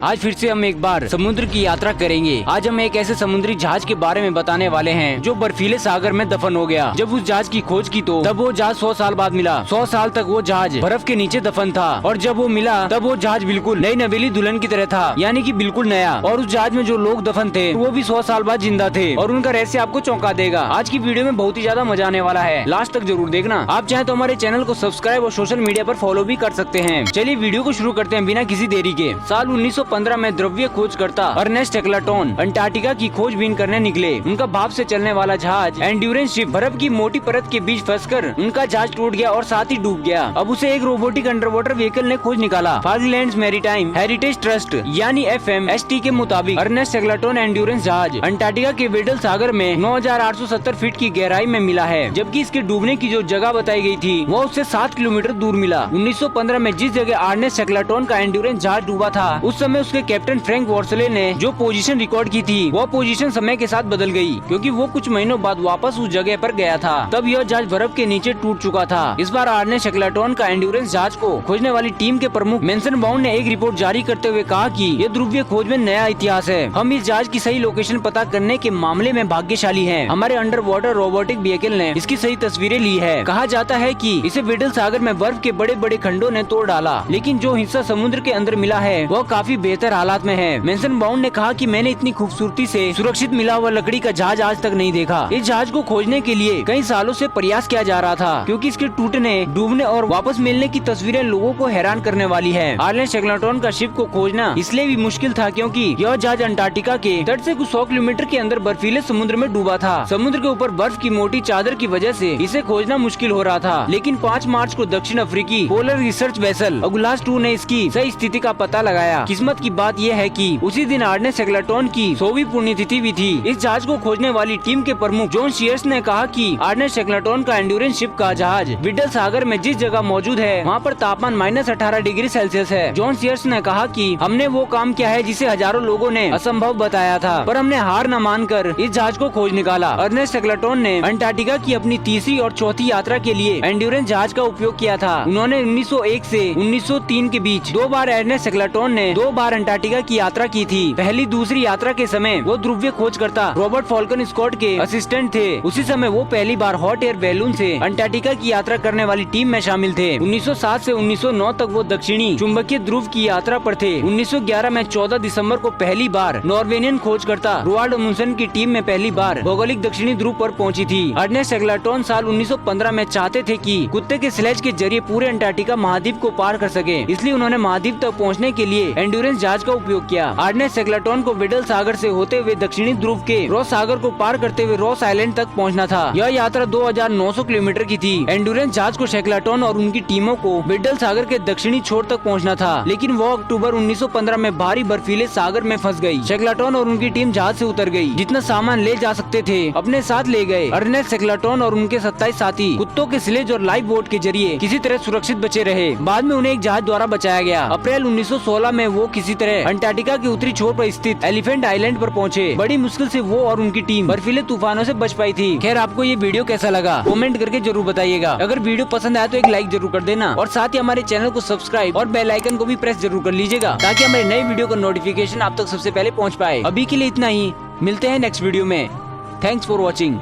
आज फिर से हम एक बार समुद्र की यात्रा करेंगे। आज हम एक ऐसे समुद्री जहाज के बारे में बताने वाले हैं जो बर्फीले सागर में दफन हो गया। जब उस जहाज की खोज की तो तब वो जहाज 100 साल बाद मिला। 100 साल तक वो जहाज बर्फ के नीचे दफन था और जब वो मिला तब वो जहाज बिल्कुल नई नवेली दुल्हन की तरह था, यानी कि बिल्कुल नया। और उस जहाज में जो लोग दफन थे वो भी 100 साल बाद जिंदा थे और उनका रहस्य आपको चौंका देगा। आज की वीडियो में बहुत ही ज्यादा मजा आने वाला है, लास्ट तक जरूर देखना। आप चाहे तो हमारे चैनल को सब्सक्राइब और सोशल मीडिया पर फॉलो भी कर सकते हैं। चलिए वीडियो को शुरू करते हैं बिना किसी देरी के। साल 1915 में द्रव्य खोजकर्ता अर्नेस्ट शेकलटन अंटार्कटिका की खोजबीन करने निकले। उनका भाप से चलने वाला जहाज एंड्योरेंस शिप बर्फ की मोटी परत के बीच फंसकर उनका जहाज टूट गया और साथ ही डूब गया। अब उसे एक रोबोटिक अंडर वाटर व्हीकल ने खोज निकाला। फाकलैंड्स मैरीटाइम हेरिटेज ट्रस्ट यानी FMST के मुताबिक अर्नेस्ट शेकलटन एंड्योरेंस जहाज अंटार्कटिका के वेडल सागर में 9,870 फीट की गहराई में मिला है, जबकि इसके डूबने की जो जगह बताई गई थी वो उससे 7 किलोमीटर दूर मिला। 1915 में जिस जगह अर्नेस्ट शेकलटन का एंड्योरेंस जहाज डूबा था उस समय उसके कैप्टन फ्रैंक वॉर्सले ने जो पोजीशन रिकॉर्ड की थी वो पोजीशन समय के साथ बदल गई, क्योंकि वो कुछ महीनों बाद वापस उस जगह पर गया था। तब यह जहाज बर्फ के नीचे टूट चुका था। इस बार अर्नेस्ट शेकलटन का एंड्योरेंस जहाज को खोजने वाली टीम के प्रमुख मेंसन बाउंड ने एक रिपोर्ट जारी करते हुए कहा कि ये ध्रुवीय खोज में नया इतिहास है। हम इस जहाज की सही लोकेशन पता करने के मामले में भाग्यशाली हैं। हमारे अंडर वाटर रोबोटिक व्हीकल ने इसकी सही तस्वीरें ली है। कहा जाता है कि इसे वेडल सागर में बर्फ के बड़े बड़े खंडों ने तोड़ डाला, लेकिन जो हिस्सा समुद्र के अंदर मिला है वो काफी बेहतर हालात में है। मेंसन बाउंड ने कहा कि मैंने इतनी खूबसूरती से सुरक्षित मिला हुआ लकड़ी का जहाज आज तक नहीं देखा। इस जहाज को खोजने के लिए कई सालों से प्रयास किया जा रहा था, क्योंकि इसके टूटने, डूबने और वापस मिलने की तस्वीरें लोगों को हैरान करने वाली है। अर्नेस्ट शेकलटन का शिप को खोजना इसलिए भी मुश्किल था क्योंकि यह जहाज अंटार्कटिका के तट से कुछ 100 किलोमीटर के अंदर बर्फीले समुद्र में डूबा था। समुद्र के ऊपर बर्फ की मोटी चादर की वजह से इसे खोजना मुश्किल हो रहा था। लेकिन 5 मार्च को दक्षिण अफ्रीकी पोलर रिसर्च वेसल अगुलास 2 ने इसकी सही स्थिति का पता लगाया। किस्मत की बात यह है कि उसी दिन अर्नेस्ट शेकलटन की 100वीं पुण्यतिथि भी थी। इस जहाज को खोजने वाली टीम के प्रमुख जॉन शियर्स ने कहा कि अर्नेस्ट शेकलटन का एंड्योरेंस शिप का जहाज वेडल सागर में जिस जगह मौजूद है वहाँ पर तापमान -18 डिग्री सेल्सियस है। जॉन शियर्स ने कहा कि हमने वो काम किया है जिसे हजारों लोगों ने असंभव बताया था, पर हमने हार न मानकर इस जहाज को खोज निकाला। अर्नेस्ट शेकलटन ने अंटार्कटिका की अपनी तीसरी और चौथी यात्रा के लिए एंड्योरेंस जहाज का उपयोग किया था। उन्होंने 1901 से 1903 के बीच 2 बार अर्नेस्ट शेकलटन ने 2 बार अंटार्कटिका की यात्रा की थी। पहली दूसरी यात्रा के समय वो ध्रुवीय खोजकर्ता रॉबर्ट फॉल्कन स्कॉट के असिस्टेंट थे। उसी समय वो पहली बार हॉट एयर बैलून से अंटार्कटिका की यात्रा करने वाली टीम में शामिल थे। 1907 से 1909 तक वो दक्षिणी चुंबकीय ध्रुव की यात्रा पर थे। 1911 में 14 दिसंबर को पहली बार नॉर्वेनियन खोजकर्ता रोआल्ड अमुंडसेन की टीम में पहली बार भौगोलिक दक्षिणी ध्रुव पर पहुंची थी। अर्नेस्ट शेकलटन साल 1915 में चाहते थे कि कुत्ते के स्लेज के जरिए पूरे अंटार्कटिका महाद्वीप को पार कर सके, इसलिए उन्होंने महाद्वीप तक पहुंचने के लिए एंड्योरेंस जहाज का उपयोग किया। अर्नेस्ट शेकलटन को वेडल सागर से होते हुए दक्षिणी ध्रुव के रॉस सागर को पार करते हुए रॉस आइलैंड तक पहुंचना था। यह यात्रा 2,900 किलोमीटर की थी। एंड्योरेंस जहाज को शेकलटन और उनकी टीमों को वेडल सागर के दक्षिणी छोर तक पहुंचना था, लेकिन वो अक्टूबर 1915 में भारी बर्फीले सागर में फंस गई। शेकलटन और उनकी टीम जहाज से उतर गई। जितना सामान ले जा सकते थे अपने साथ ले गए। अर्नेस्ट शेकलटन और उनके 27 साथी कुत्तों के स्लेज और लाइफ बोट के जरिए किसी तरह सुरक्षित बचे रहे। बाद में उन्हें एक जहाज द्वारा बचाया गया। अप्रैल 1916 में वो किसी तरह अंटार्कटिका के उत्तरी छोर पर स्थित एलिफेंट आइलैंड पर पहुंचे। बड़ी मुश्किल से वो और उनकी टीम बर्फीले तूफानों से बच पाई थी। खैर, आपको ये वीडियो कैसा लगा कमेंट करके जरूर बताइएगा। अगर वीडियो पसंद आया तो एक लाइक जरूर कर देना और साथ ही हमारे चैनल को सब्सक्राइब और बेल आइकन को भी प्रेस जरूर कर लीजिएगा, ताकि हमारे नए वीडियो का नोटिफिकेशन आप तक सबसे पहले पहुंच पाए। अभी के लिए इतना ही, मिलते हैं नेक्स्ट वीडियो में। Thanks for watching.